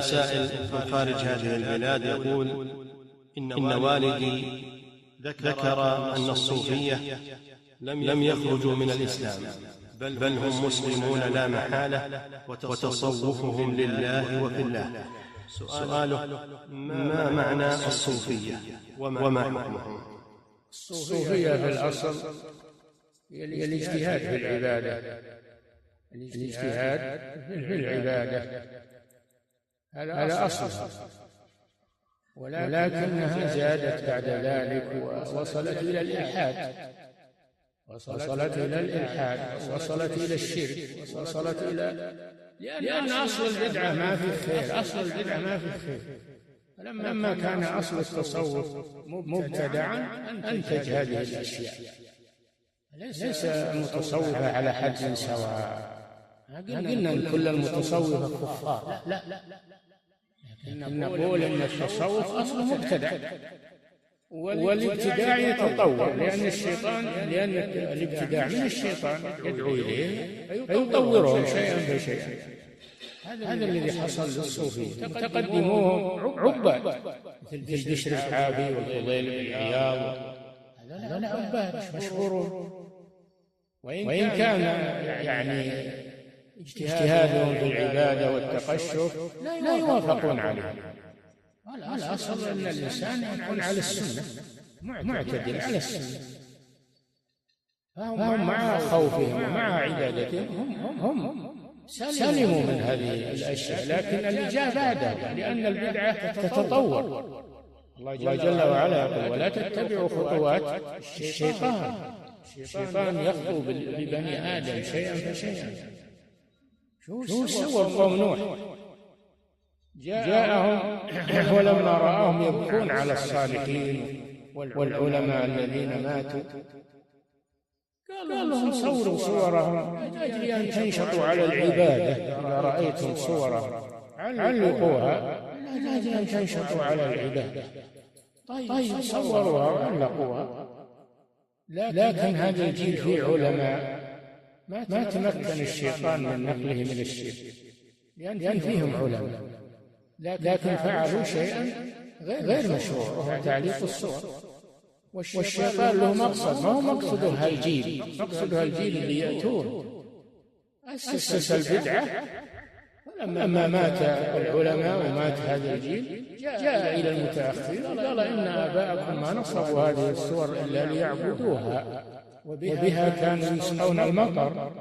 سائل من خارج هذه البلاد يقول: إن والدي ذكر أن الصوفية لم يخرجوا من الإسلام، بل هم مسلمون لا محالة، وتصوفهم لله وفي الله. سؤاله: ما معنى الصوفية وما حكمهم؟ الصوفية في الأصل هي الاجتهاد في العبادة، الاجتهاد في العبادة هذا أصلها، ولكنها زادت بعد ذلك ووصلت إلى الإلحاد، وصلت إلى الشرك، وصلت إلى لأن أصل البدعة ما في خير، أصل البدعة ما في خير. فلما كان أصل التصوف مبتدعا أنتج هذه الأشياء. ليس المتصوفة على حد سواء، قلنا أن كل المتصوفة كفار، لا، لكن نقول أن التصوف أصله مبتدع، والابتداع يتطور، لأن الابتداع من الشيطان يدعو إليه فيطورهم شيئا فشيئا. هذا الذي حصل للصوفية، تقدموهم عباد مثل بشر الحافي والفضيل بن عياض، هذول عباد مشهورون، وإن كان يعني اجتهادهم في العبادة والتقشف لا يوافقون عليه. الأصل أن الإنسان يكون على السنة، معتدل على السنة، فهم مع خوفهم ومع عبادتهم هم سلموا من هذه الأشياء، لكن اللي جاء بعدها لأن البدعة تتطور. الله جل وعلا يقول: ولا تتبعوا خطوات الشيطان يخطو ببني آدم شيئا فشيئا. شو سوى قوم نوح؟ جاءهم ولما رآهم يبكون على الصالحين والعلماء الذين ماتوا قال لهم: صوروا صورهم أجل أن تنشطوا على العبادة، إذا رأيتم صورهم علقوها أجل أن تنشطوا على العبادة. طيب صوروها وعلقوها، لكن هذا الجيل فيه علماء ما تمكن الشيطان من نقلهم إلى الشرك، لأن فيهم علماء، لكن فعلوا شيئا غير مشروع، وهو تعليق الصور. والشيطان له مقصد، ما هو مقصده هالجيل، مقصده هالجيل اللي يأتون. أسس البدعة، ولما مات العلماء ومات هذا الجيل جاء إلى المتأخرين قال: إن آباءكم ما نصبوا هذه الصور إلا ليعبدوها، وبها كانوا يسقون المطر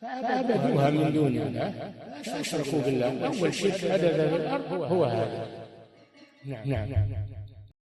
فعبدوها من دون الله فأشركوا بالله. أول شرك حدث في الأرض هو هذا. نعم.